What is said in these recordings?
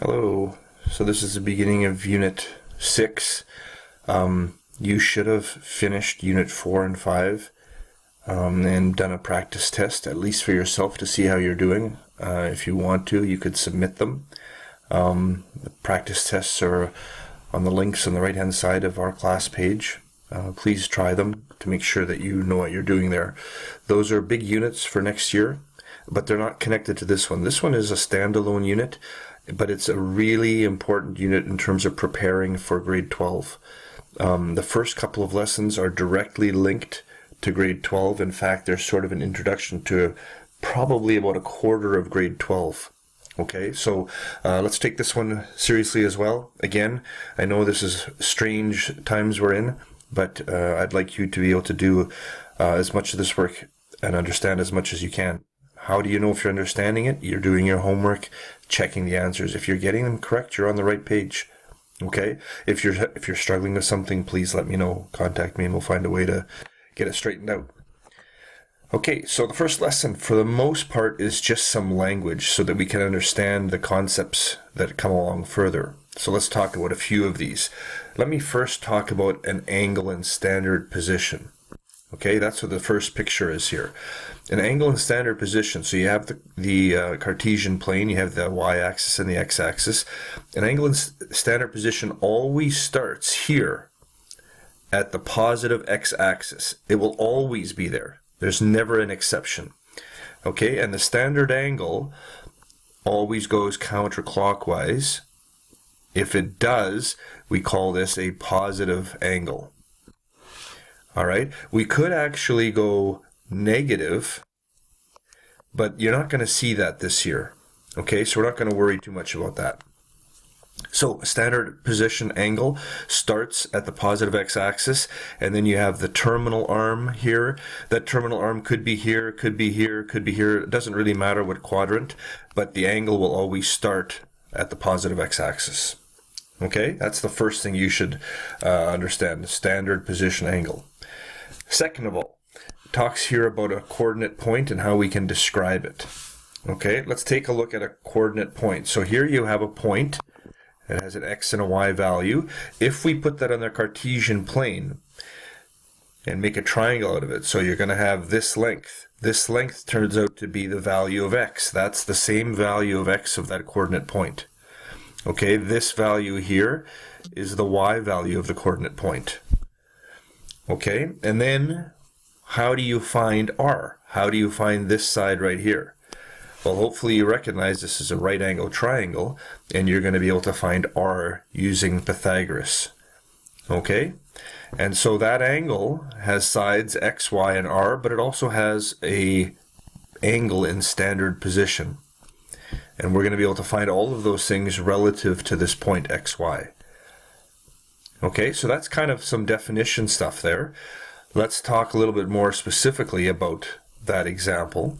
Hello. So this is the beginning of Unit 6. You should have finished Unit 4 and 5 and done a practice test, at least for yourself, to see how you're doing. If you want to, you could submit them. The practice tests are on the links on the right-hand side of our class page. Please try them to make sure that you know what you're doing there. Those are big units for next year, but they're not connected to this one. This one is a standalone unit, but it's a really important unit in terms of preparing for grade 12. The first couple of lessons are directly linked to grade 12. In fact, they're sort of an introduction to probably about a quarter of grade 12. Okay, so let's take this one seriously as well. Again, I know this is strange times we're in, but I'd like you to be able to do as much of this work and understand as much as you can. How do you know if you're understanding it? You're doing your homework, checking the answers. If you're getting them correct, you're on the right page. Okay? If you're struggling with something, please let me know. Contact me and we'll find a way to get it straightened out. Okay, so the first lesson, for the most part, is just some language so that we can understand the concepts that come along further. So let's talk about a few of these. Let me first talk about an angle in standard position. Okay, that's what the first picture is here. An angle in standard position. So you have the Cartesian plane, you have the y-axis and the x-axis. An angle in standard position always starts here at the positive x-axis. It will always be there. There's never an exception. Okay, and the standard angle always goes counterclockwise. If it does, we call this a positive angle. All right, we could actually go negative, but you're not going to see that this year. Okay, so we're not going to worry too much about that. So a standard position angle starts at the positive x-axis, and then you have the terminal arm here. That terminal arm could be here, could be here, could be here. It doesn't really matter what quadrant, but the angle will always start at the positive x-axis. Okay, that's the first thing you should understand, the standard position angle. Second of all, it talks here about a coordinate point and how we can describe it. Okay, let's take a look at a coordinate point. So here you have a point that has an x and a y value. If we put that on the Cartesian plane and make a triangle out of it, so you're going to have this length. This length turns out to be the value of x. That's the same value of x of that coordinate point. Okay, this value here is the y value of the coordinate point. Okay, and then how do you find r? How do you find this side right here? Well, hopefully you recognize this is a right angle triangle, and you're going to be able to find r using Pythagoras. Okay, and so that angle has sides x, y, and r, but it also has a angle in standard position. And we're going to be able to find all of those things relative to this point x, y. Okay, so that's kind of some definition stuff there. Let's talk a little bit more specifically about that example.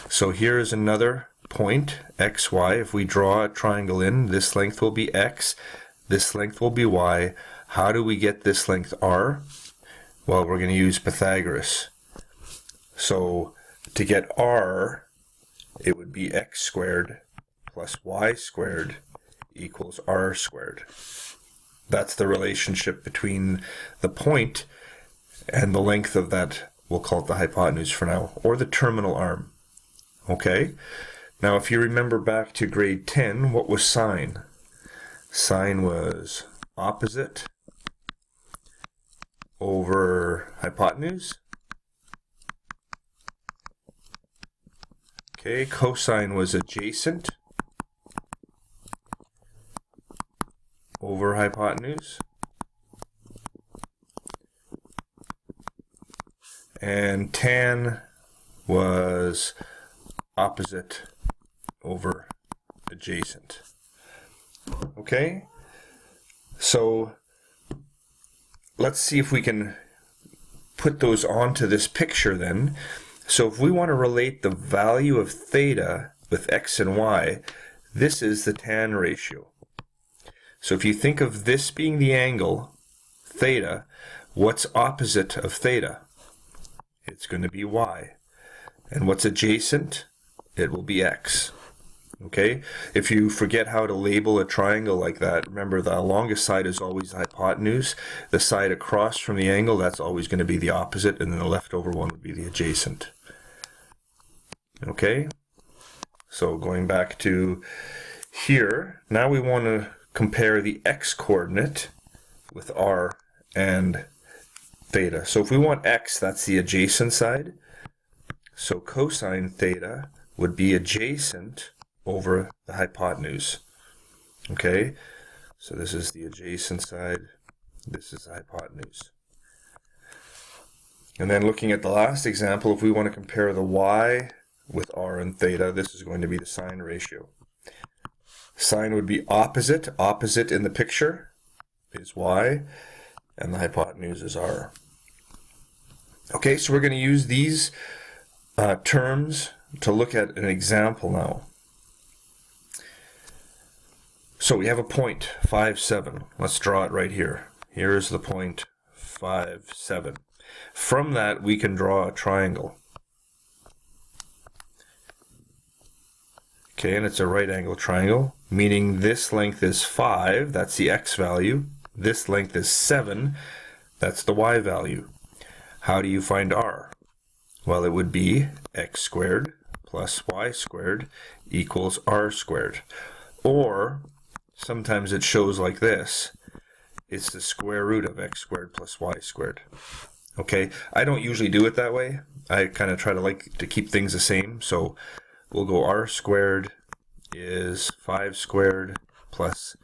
So here's another point, xy. If we draw a triangle in, this length will be x, this length will be y. How do we get this length r? Well, we're going to use Pythagoras. So to get r, it would be x squared plus y squared equals r squared. That's the relationship between the point and the length of that, we'll call it the hypotenuse for now, or the terminal arm. Okay? Now, if you remember back to grade 10, what was sine? Sine was opposite over hypotenuse. Okay, cosine was adjacent over hypotenuse. And tan was opposite over adjacent. Okay? So let's see if we can put those onto this picture then. So if we want to relate the value of theta with x and y, this is the tan ratio. So if you think of this being the angle, theta, what's opposite of theta? It's going to be y. And what's adjacent? It will be x. Okay, if you forget how to label a triangle like that, remember the longest side is always the hypotenuse. The side across from the angle, that's always going to be the opposite, and then the leftover one would be the adjacent. Okay, so going back to here, now we want to compare the x-coordinate with r and theta. So if we want x, that's the adjacent side. So cosine theta would be adjacent over the hypotenuse. Okay, so this is the adjacent side, this is the hypotenuse. And then looking at the last example, if we want to compare the y with r and theta, this is going to be the sine ratio. Sine would be opposite. Opposite in the picture is y, and the hypotenuse is r. Okay, so we're going to use these terms to look at an example now. So we have a point, 5, 7. Let's draw it right here. Here is the point, 5, 7. From that, we can draw a triangle. Okay, and it's a right angle triangle, meaning this length is 5, that's the x value. This length is 7, that's the y value. How do you find r? Well, it would be x squared plus y squared equals r squared. Or, sometimes it shows like this. It's the square root of x squared plus y squared. Okay, I don't usually do it that way. I kind of try to like to keep things the same. So we'll go r squared is 5 squared plus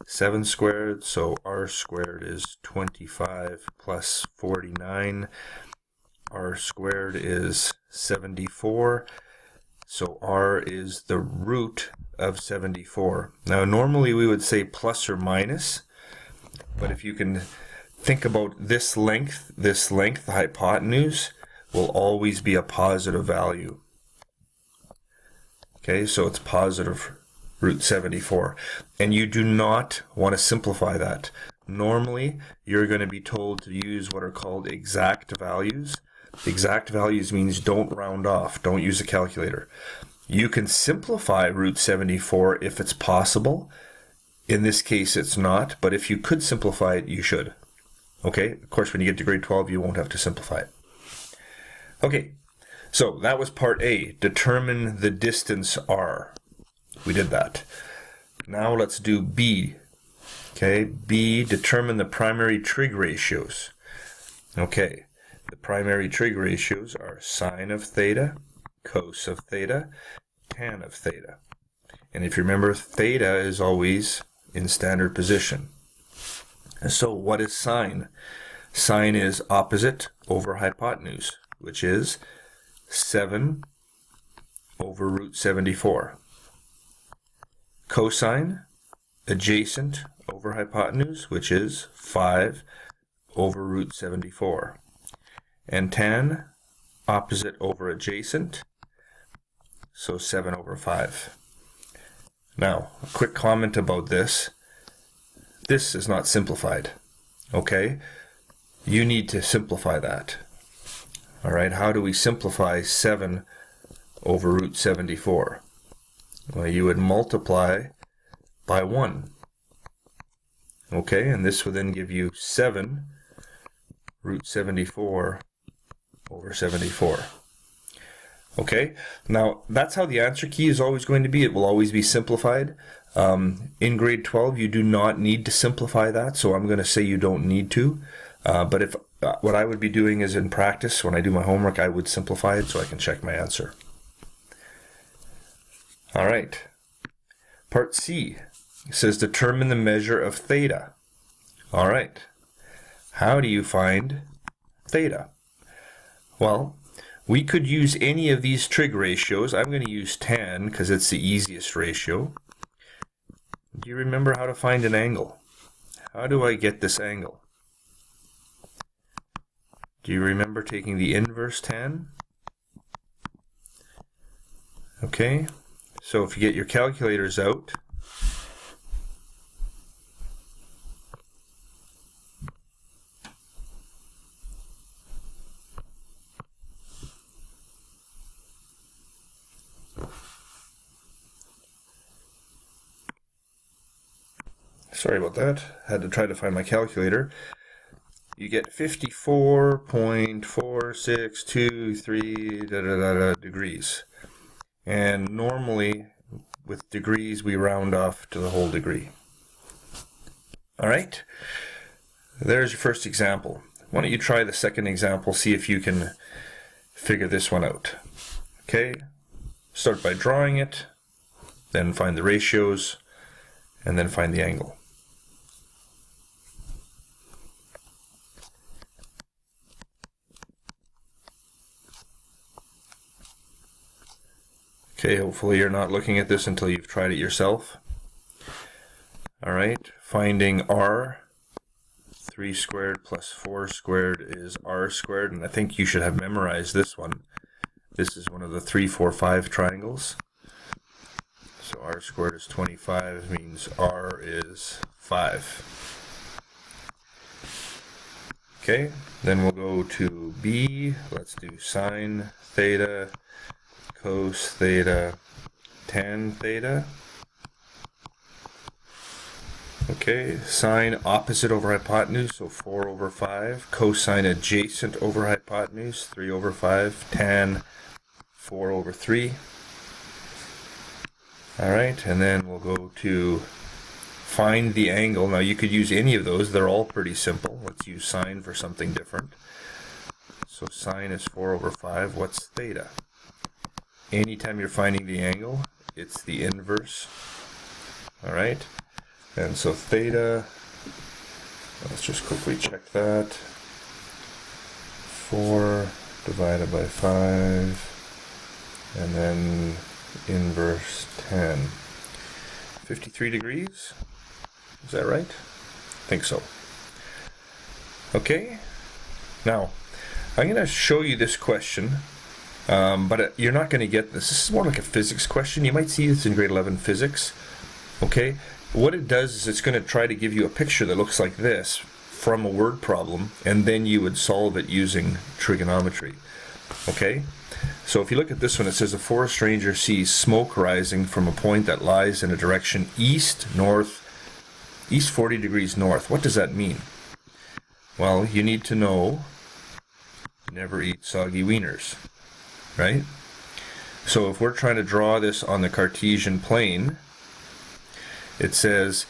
7 squared. So r squared is 25 plus 49. R squared is 74. So r is the root of 74. Now normally we would say plus or minus, but if you can think about this length, the hypotenuse will always be a positive value. Okay, so it's positive root 74. And you do not want to simplify that. Normally, you're going to be told to use what are called exact values. Exact values means don't round off, don't use a calculator. You can simplify root 74 if it's possible. In this case, it's not, but if you could simplify it, you should. Okay, of course, when you get to grade 12, you won't have to simplify it. Okay, so that was part A, determine the distance r. We did that. Now let's do B. Okay, B, determine the primary trig ratios. Okay, the primary trig ratios are sine of theta, cos of theta, tan of theta. And if you remember, theta is always in standard position. And so what is sine? Sine is opposite over hypotenuse, which is 7 over root 74. Cosine, adjacent over hypotenuse, which is 5 over root 74. And tan, opposite over adjacent, so 7 over 5. Now, a quick comment about this. This is not simplified, okay? You need to simplify that. All right, how do we simplify 7 over root 74? Well, you would multiply by 1. Okay, and this would then give you 7 root 74 over 74. Okay, now that's how the answer key is always going to be. It will always be simplified. In grade 12, you do not need to simplify that, so I'm going to say you don't need to. But if what I would be doing is in practice, when I do my homework, I would simplify it so I can check my answer. All right. Part C says determine the measure of theta. All right. How do you find theta? Well, we could use any of these trig ratios. I'm going to use tan because it's the easiest ratio. Do you remember how to find an angle? How do I get this angle? Do you remember taking the inverse tan? Okay, so if you get your calculators out, sorry about that, had to try to find my calculator. You get 54.4623 degrees. And normally, with degrees, we round off to the whole degree. All right, there's your first example. Why don't you try the second example, see if you can figure this one out. Okay, start by drawing it, then find the ratios, and then find the angle. Okay, hopefully you're not looking at this until you've tried it yourself. All right, finding r, 3 squared plus 4 squared is r squared, and I think you should have memorized this one. This is one of the 3, 4, 5 triangles. So r squared is 25, means r is 5. Okay, then we'll go to b. Let's do sine theta, cos theta, tan theta. Okay, sine opposite over hypotenuse, so 4 over 5. Cosine adjacent over hypotenuse, 3 over 5. Tan, 4 over 3. Alright, and then we'll go to find the angle. Now you could use any of those, they're all pretty simple. Let's use sine for something different. So sine is 4 over 5. What's theta? Anytime you're finding the angle, it's the inverse. Alright, and so theta, let's just quickly check that. 4 divided by 5, and then inverse 10. 53 degrees? Is that right? I think so. Okay, now I'm going to show you this question. But you're not going to get this. This is more like a physics question. You might see this in grade 11 physics. Okay? What it does is it's going to try to give you a picture that looks like this from a word problem, and then you would solve it using trigonometry. Okay? So if you look at this one, it says a forest ranger sees smoke rising from a point that lies in a direction east 40 degrees north. What does that mean? Well, you need to know, never eat soggy wieners. Right? So if we're trying to draw this on the Cartesian plane, it says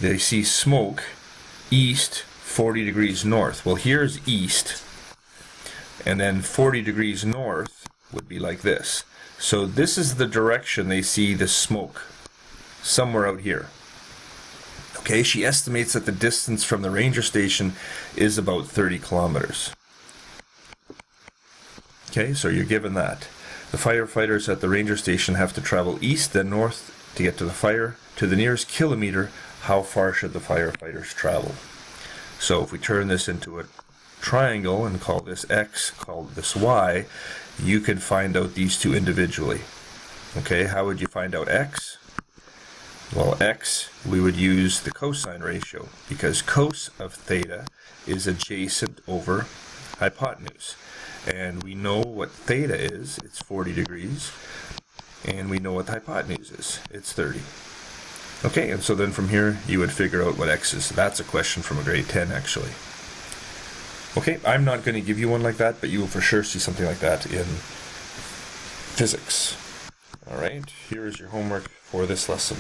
they see smoke east 40 degrees north. Well, here's east, and then 40 degrees north would be like this. So this is the direction they see the smoke, somewhere out here. Okay, she estimates that the distance from the ranger station is about 30 kilometers. Okay, so you're given that. The firefighters at the ranger station have to travel east then north to get to the fire. To the nearest kilometer, how far should the firefighters travel? So if we turn this into a triangle and call this x, call this y, you could find out these two individually. Okay, how would you find out x? Well, x, we would use the cosine ratio, because cos of theta is adjacent over hypotenuse. And we know what theta is, it's 40 degrees, and we know what the hypotenuse is, it's 30. Okay, and so then from here you would figure out what x is. That's a question from a grade 10 actually. Okay, I'm not going to give you one like that, but you will for sure see something like that in physics. Alright, here is your homework for this lesson.